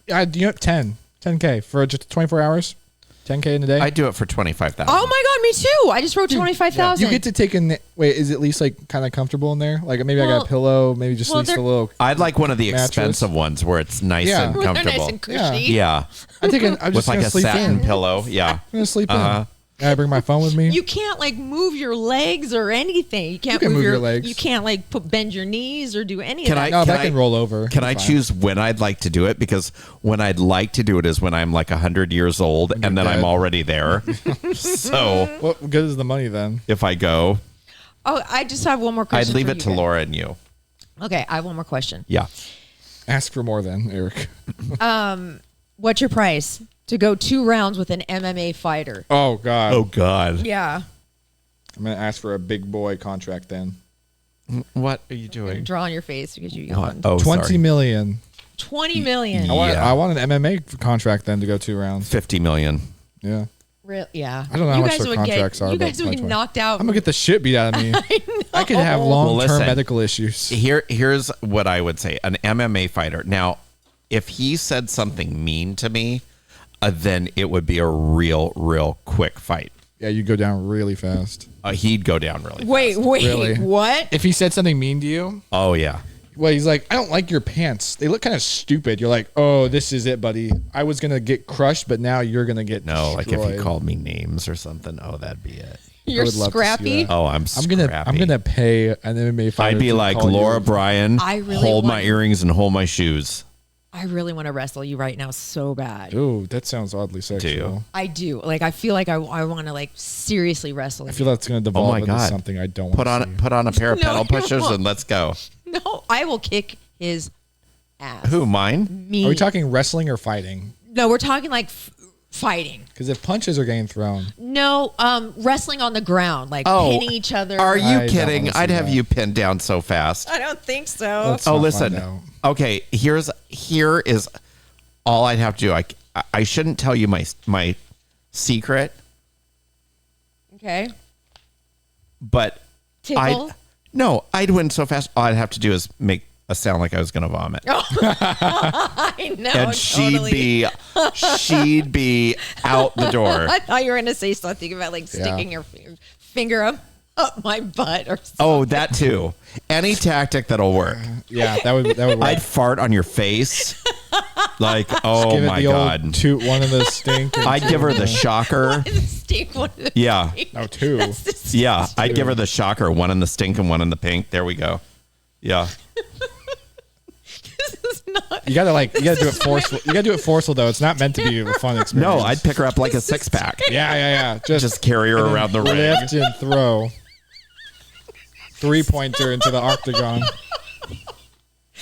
Yeah, you know, 10K for just 24 hours. 10K in a day? I do it for 25,000. Oh my God, me too. I just wrote 25,000. You get to take wait, is it at least like kind of comfortable in there? Like maybe I got a pillow, maybe just at least a little. I'd like one of the mattress. expensive ones where it's nice and Where they're comfortable. nice and cushy. Yeah. I'm With just like gonna a sleep satin in. pillow. Yeah. I'm gonna sleep in. I bring my phone with me. You can't like move your legs or anything. You can't can move your your legs. You can't like bend your knees or do any Can of I- that. No, but I can roll over. Can I Fine. choose when I'd like to do it? Because when I'd like to do it is when I'm like 100 years old and then I'm dead. already there. So What good is the money then? if I go, Oh, I just have one more I'd question. leave for it you to guys. Laura and you. Okay, I have one more question. Yeah. Ask for more then, Eric. What's your price to go 2 rounds with an MMA fighter? Oh God. Oh, God. Yeah. I'm gonna ask for a big boy contract then. What are you doing? Draw on your face because you What? yawned. Oh, 20 sorry. million. 20 million. Yeah. I want an MMA contract then to go 2 rounds. 50 million. Yeah. Yeah. I don't know how You much guys their would contracts are, You but guys would like get 20. knocked out. I'm gonna get the shit beat out of me. I could have long-term listen. medical issues. Here's what I would say. An MMA fighter. Now, if he said something mean to me, then it would be a real quick fight. Yeah, you go down really fast. He'd go down really fast. Wait, Really? what? If he said something mean to you, Oh, yeah. well, he's like, I don't like your pants. They look kind of stupid. You're like, oh, this is it, buddy. I was gonna get crushed, but now you're gonna get No, like if destroyed. he called me names or something, oh, that'd be it. You're would love to see scrappy. that. Oh, I'm I'm gonna pay an MMA fighter. I'd be to like, call Laura you. Bryan, I really hold my want- earrings and hold my shoes. I really want to wrestle you right now so bad. Ooh, that sounds oddly sexual. you? I do. Like, I feel like I want to like seriously wrestle I you. feel that's gonna devolve Oh my into God. something I don't want Put to on see. put on a pair of No, pedal you pushers won't. and let's go. No, I will kick his ass. Who, mine? Me. Are we talking wrestling or fighting? No, we're talking like fighting. Because if punches are getting thrown, No, wrestling on the ground, like Oh, pinning each other. Are I you don't kidding? wanna see I'd have that. you pinned down so fast. I don't think so. let's Oh, not listen. find out. Okay, here is all I'd have to do. I shouldn't tell you my secret, Okay. but Tickle. I'd win so fast. All I'd have to do is make a sound like I was going to vomit, I know. and totally. she'd be out the door. I thought you were going to say something about like sticking your finger up my butt or something. Oh, that too. Any tactic that'll work. Yeah, that would work. I'd fart on your face. Like, oh Give it my the God. old toot one of the stink. and I'd give her the two- shocker. Stink one of the Yeah. Oh, two. That's disgusting. Yeah. I'd give her the shocker. One in the stink and one in the pink. There we go. Yeah. This is not. You gotta do it forceful. You gotta do it forceful though. It's not meant to be a fun experience. No, I'd pick her up like a 6-pack. Yeah. Just carry her around the ring. lift and throw. 3-pointer into the octagon.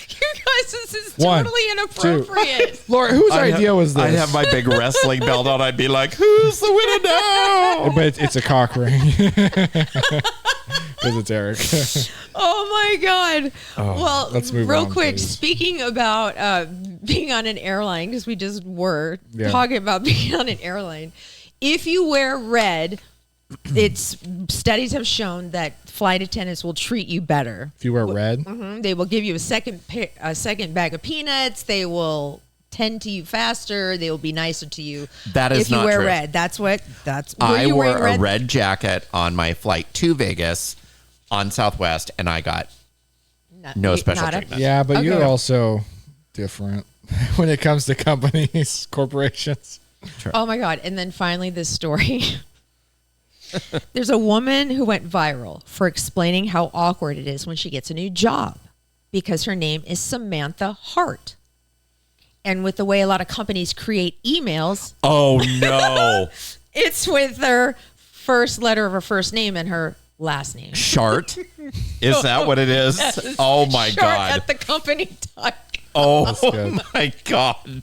You guys, this is One, totally inappropriate. Laura, whose idea was this? I'd have my big wrestling belt on. I'd be like, who's the winner now? But it's a cock ring. Because it's Eric. Oh my God. Well, let's move real on, quick, please. speaking about being on an airline, because we just were Yeah. talking about being on an airline. If you wear red, studies have shown that flight attendants will treat you better. If you wear red, They will give you a second bag of peanuts. They will tend to you faster. They will be nicer to you. That is if you not wear true. red. That's were I you wore wearing a red jacket on my flight to Vegas on Southwest, and I got no special treatment. yeah, but Okay. you're also different when it comes to companies, corporations. Oh my God. And then finally this story. There's a woman who went viral for explaining how awkward it is when she gets a new job because her name is Samantha Hart. And with the way a lot of companies create emails, Oh, no. it's with her first letter of her first name and her last name. Shart? Is that what it is? Oh, my Shark God. At the company.com. Oh, good. my God.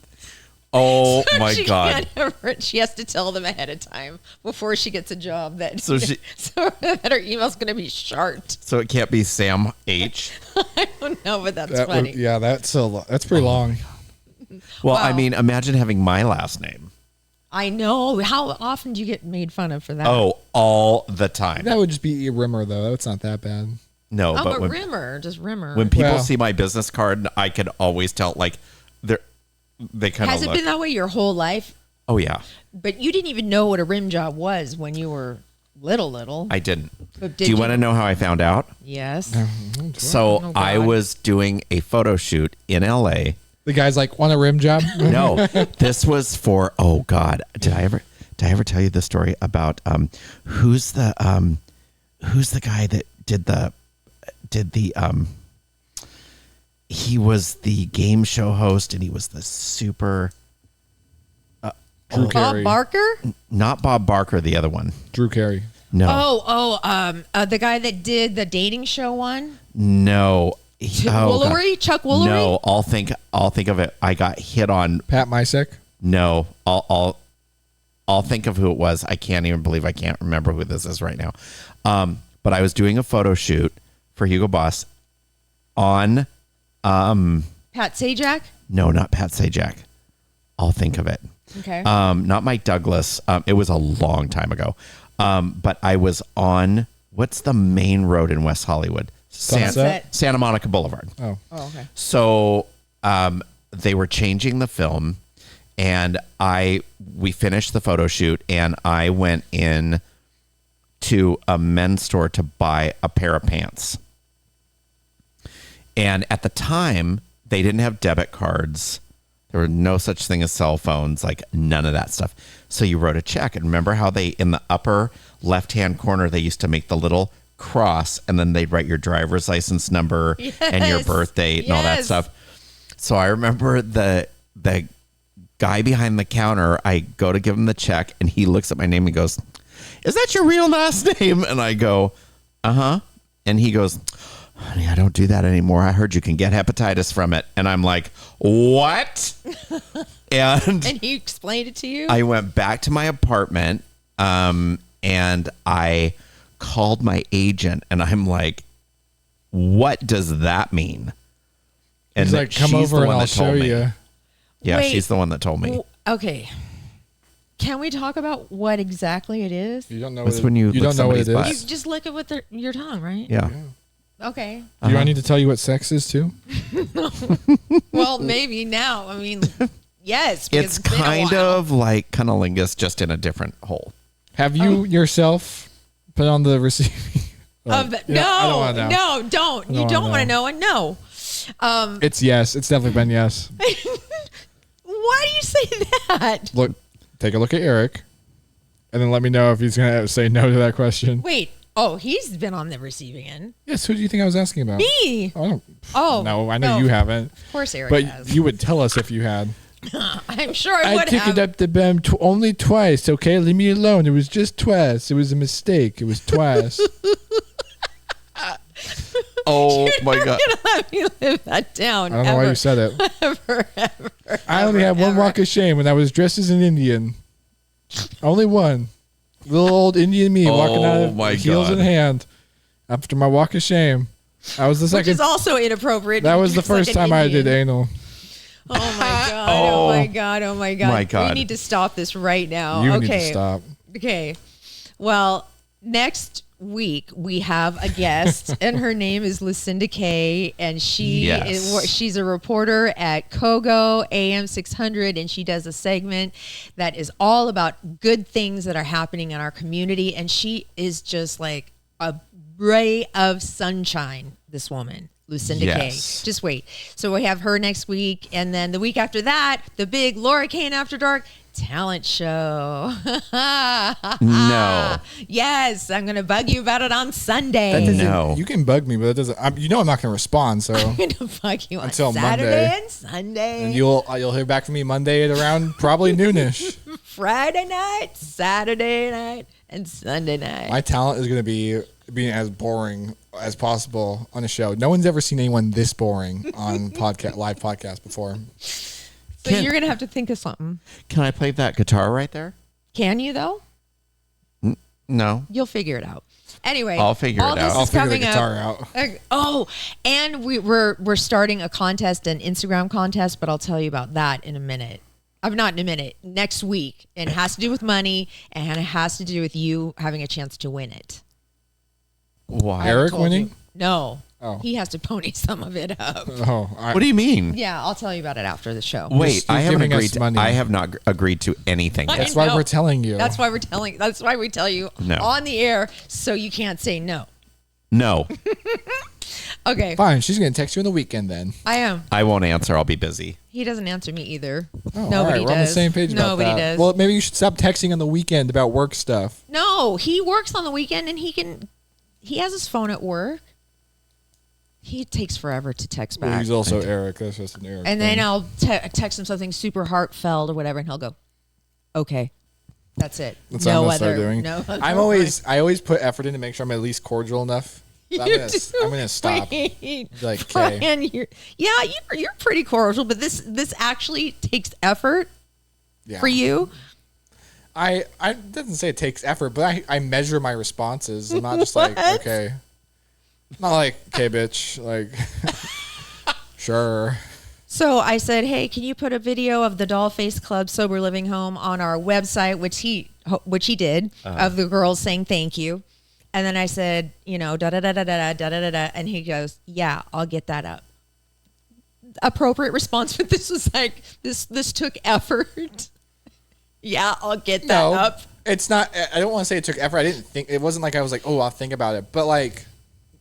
Oh, my She God. can't ever- she has to tell them ahead of time before she gets a job that So she- that her email's going to be shart. So it can't be Sam H. I don't know, but that's That funny. would, yeah, that's that's pretty long. Well, I Wow. mean, imagine having my last name. I know. How often do you get made fun of for that? Oh, all the time. That would just be a rimmer though. That's not that bad. No, I'm but a when, rimmer, just rimmer. when people Well- see my business card, I could always tell, like, they kind Has of it look. been that way your whole life? Oh yeah, But you didn't even know what a rim job was when you were little. I didn't. But Do you want to know how I found out? Yes. So Oh, I God. was doing a photo shoot in LA. The guy's like, want a rim job? No, this was for, oh God, did I ever tell you the story about who's the guy that did the he was the game show host and he was the super Drew Bob Carey. Barker? not Bob Barker, the other one. Drew Carey. No. The guy that did the dating show one? No. Woolery? Chuck Woolery? No, I'll think of it. I got hit on. Pat Misek. No, I'll think of who it was. I can't even believe I can't remember who this is right now. But I was doing a photo shoot for Hugo Boss on Pat Sajak? no, not Pat Sajak. I'll think of it. Okay. Not Mike Douglas. It was a long time ago. But I was on what's the main road in West Hollywood? Sunset? Santa Monica Boulevard. Oh. okay. So they were changing the film, and we finished the photo shoot, and I went in to a men's store to buy a pair of pants. And at the time, they didn't have debit cards. There were no such thing as cell phones, like none of that stuff. So you wrote a check. And remember how in the upper left-hand corner, they used to make the little cross, and then they'd write your driver's license number and your birth date and all that Yes. stuff. So I remember the guy behind the counter, I go to give him the check, and he looks at my name and goes, "Is that your real last name?" And I go, "Uh-huh." And he goes, "Honey, I don't do that anymore. I heard you can get hepatitis from it." And I'm like, "What?" And he explained it to you? I went back to my apartment, and I called my agent, and I'm like, "What does that mean?" And He's like, come she's the over and one I'll that told show me. you. Yeah, Wait. she's the one that told me. Okay. Can we talk about what exactly it is? You don't know That's what when you you lick don't know what it somebody's is. butt. You just lick it with your tongue, right? Yeah. Okay. Do I need to tell you what sex is too? Well, maybe now. I mean, yes. because It's been a kind while. of like cunnilingus, just in a different hole. Have you yourself put on the receiving? Of the, Yeah, I don't wanna know. no, don't. You wanna don't want to know. know and no. It's yes. It's definitely been yes. Why do you say that? Look, take a look at Erik, and then let me know if he's gonna say no to that question. Wait. Oh, he's been on the receiving end. Yes. Who do you think I was asking about? Me. I don't. Oh. No, I know you haven't. Of course, Erik But has. you would tell us if you had. I'm sure I I would took have. it up the bum only twice. Okay, leave me alone. It was just twice. It was a mistake. It was twice. Oh my God. You're gonna let me live that down. I don't know why you said it. Ever. I only had one walk of shame when I was dressed as an Indian. Only one. Little old Indian me walking out Oh of my heels God. in hand after my walk of shame. I was the Which second. is also inappropriate. That was the Just like first an time I did Indian. anal. Oh my god! Oh my god! Oh my god! My God. We need to stop this right now. You okay. need to stop. Okay. Well, next week we have a guest, and her name is Lucinda Kay, and she's a reporter at Kogo AM 600, and she does a segment that is all about good things that are happening in our community, and she is just like a ray of sunshine. This woman. Lucinda Kay. Yes. Just wait. So we have her next week, and then the week after that, the big Laura Cain After Dark talent show. No. Yes, I'm going to bug you about it on Sunday. That doesn't- No. You can bug me, but that doesn't. I'm not going to respond. So, I'm going to bug you on Until Saturday Monday. and Sunday. and you'll hear back from me Monday at around probably noonish. Friday night, Saturday night, and Sunday night. My talent is going to be being as boring as possible on a show. No one's ever seen anyone this boring on live podcast before. So you're going to have to think of something. Can I play that guitar right there? Can you, though? No. You'll figure it out. Anyway, I'll figure all it this out. is I'll figure the coming guitar up. out. Oh, and we're starting a contest, an Instagram contest, but I'll tell you about that in a minute. Not in a minute, next week. And it has to do with money, and it has to do with you having a chance to win it. Why? Erik Told winning? you. No. Oh. He has to pony some of it up. Oh, What do you mean? Yeah, I'll tell you about it after the show. Wait, He's I haven't giving us agreed. To, money. I have not agreed to anything. I Yet. That's why know. we're telling you. That's why we tell you No. on the air, so you can't say no. No, Okay, Fine, she's going to text you on the weekend then. I am. I won't answer. I'll be busy. He doesn't answer me either. Oh, Nobody all right, does. we're on the same page about Nobody that. does. Well, maybe you should stop texting on the weekend about work stuff. No, he works on the weekend and he has his phone at work. He takes forever to text back. Well, he's also Eric. That's just an Eric And then thing. I'll text him something super heartfelt or whatever, and he'll go, "Okay, that's it. That's what I'm no gonna start other, doing. no." Other I always put effort in to make sure I'm at least cordial enough. But I'm gonna stop. Wait. Be like, okay. Bryan, you're pretty cordial, but this actually takes effort Yeah. for you. I doesn't say it takes effort, but I measure my responses. I'm not just like, What? okay. I'm not like, okay, bitch. Like, sure. So I said, "Hey, can you put a video of the Dollface Club Sober Living Home on our website?" Which he did, of the girls saying thank you. And then I said, da da da da da da da da da, and he goes, "Yeah, I'll get that up." Appropriate response, but this was like this took effort. Yeah, I'll get that No, up. it's not. I don't want to say it took effort. I didn't think it wasn't like I was like, oh, I'll think about it. But like,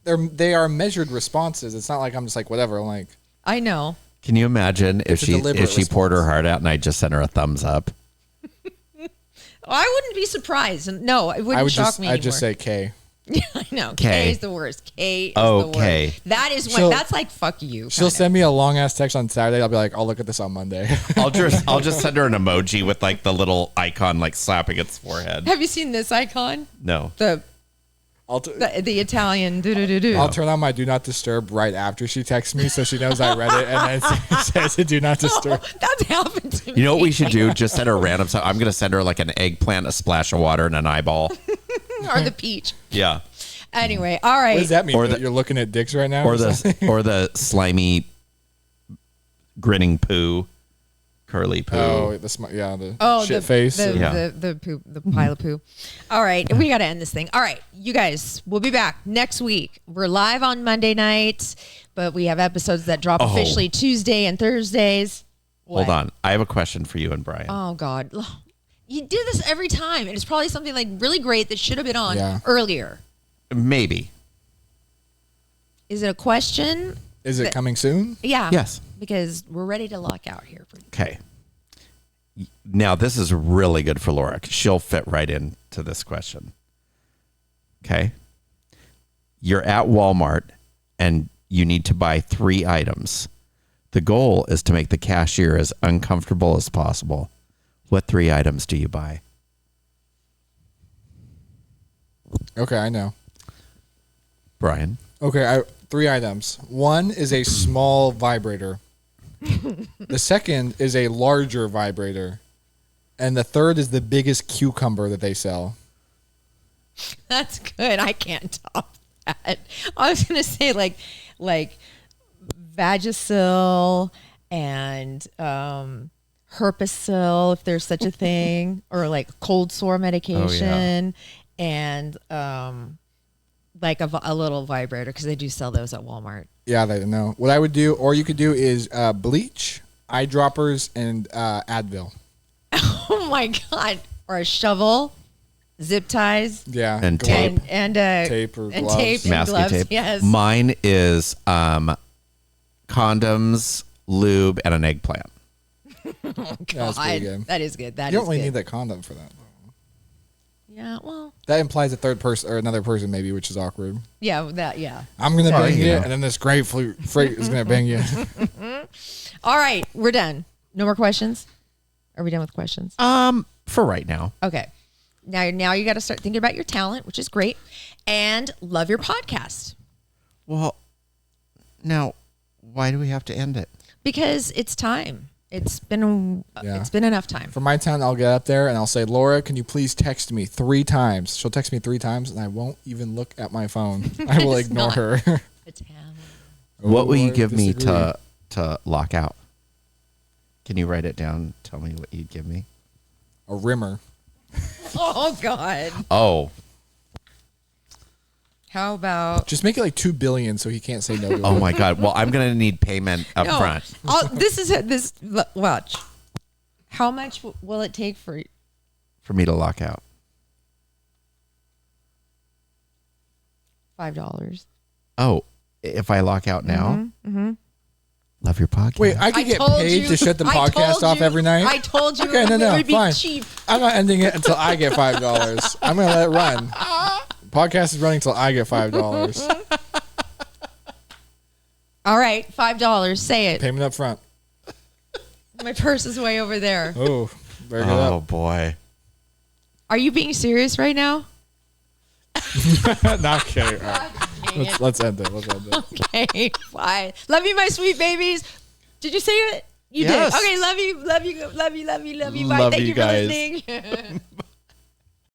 they are measured responses. It's not like I'm just like whatever. I'm like, I know. Can you imagine if a she deliberate poured her response. heart out and I just sent her a thumbs up? I wouldn't be surprised. No, it wouldn't I would shock me I'd anymore. just say K. Yeah, I know. K. K is the worst. K is the Okay. worst. That is when She'll- that's like fuck you. She'll kinda. send me a long ass text on Saturday. I'll be like, I'll look at this on Monday. I'll just send her an emoji with like the little icon like slapping its forehead. Have you seen this icon? No. The I'll Italian do. I'll turn on my do not disturb right after she texts me, so she knows I read it, and then it says do not disturb. That's happened to me. You know what we should do? Just send her random stuff. I'm gonna send her like an eggplant, a splash of water, and an eyeball. Or the peach. Yeah. Anyway, all right. What does that mean? Or That the- you're looking at dicks right now? Or the slimy grinning poo, curly poo. oh, the shit the face. The, Yeah. the poop, the pile of poo. All right, we got to end this thing. All right, you guys, we'll be back next week. We're live on Monday nights, but we have episodes that drop officially Tuesday and Thursdays. Hold What? on. I have a question for you and Bryan. Oh God, you do this every time, and it's probably something like really great that should have been on Yeah. earlier. Maybe. Is it a question? Is it coming soon? Yeah. Yes. Because we're ready to lock out here. Okay. Now this is really good for Laura. She'll fit right into this question. Okay. You're at Walmart and you need to buy 3 items. The goal is to make the cashier as uncomfortable as possible. What 3 items do you buy? Okay, I know. Bryan? Okay, 3 items. One is a small vibrator. The second is a larger vibrator. And the third is the biggest cucumber that they sell. That's good. I can't top that. I was gonna say like Vagisil and Herpicil, if there's such a thing, or like cold sore medication, and like a little vibrator because they do sell those at Walmart. Yeah, they know. What I would do, or you could do, is bleach, eyedroppers, and Advil. Oh my God! Or a shovel, zip ties, Yeah. And glove. tape. and Tape or and gloves. tape and Masking gloves. tape. Yes. Mine is condoms, lube, and an eggplant. Yeah, that's pretty good. That is good. That You is don't really good. need that condom for that. Yeah. Well. That implies a third person or another person maybe, which is awkward. Yeah. That. Yeah. I'm gonna Sorry, bang you you, know. and then this grapefruit freight is gonna bang you. All right, we're done. No more questions? Are we done with questions? For right now. Okay. Now you got to start thinking about your talent, which is great, and love your podcast Well, now, why do we have to end it? because it's time. It's been Yeah. it's been enough time. For my town, I'll get up there and I'll say, Laura, can you please text me 3 times? She'll text me 3 times, and I won't even look at my phone. I will It's ignore not. her. The talent. What will you I give me disagree. to lock out? Can you write it down? Tell me what you'd give me. A rimmer. Oh God. Oh, How about Just make it like 2 billion so he can't say no to it. Oh my God. Well, I'm going to need payment up no? front. Watch. How much will it take for For me to lock out. $5? Oh, if I lock out now? Love your podcast. Wait, I could get paid to shut the podcast off every night? I told you Okay, it no, would be fine. cheap. I'm not ending it until I get $5. I'm going to let it run. Podcast is running until I get $5. All right, $5. Say it. Payment up front. My purse is way over there. Oh, very good Oh, up. boy. Are you being serious right now? Not kidding. All right. Let's end it. Let's end it. Okay, fine. Love you, my sweet babies. Did you say it? You Yes. did. Okay, love you, love you, love you, love you, love you. Bye. Love Thank you you for guys. listening.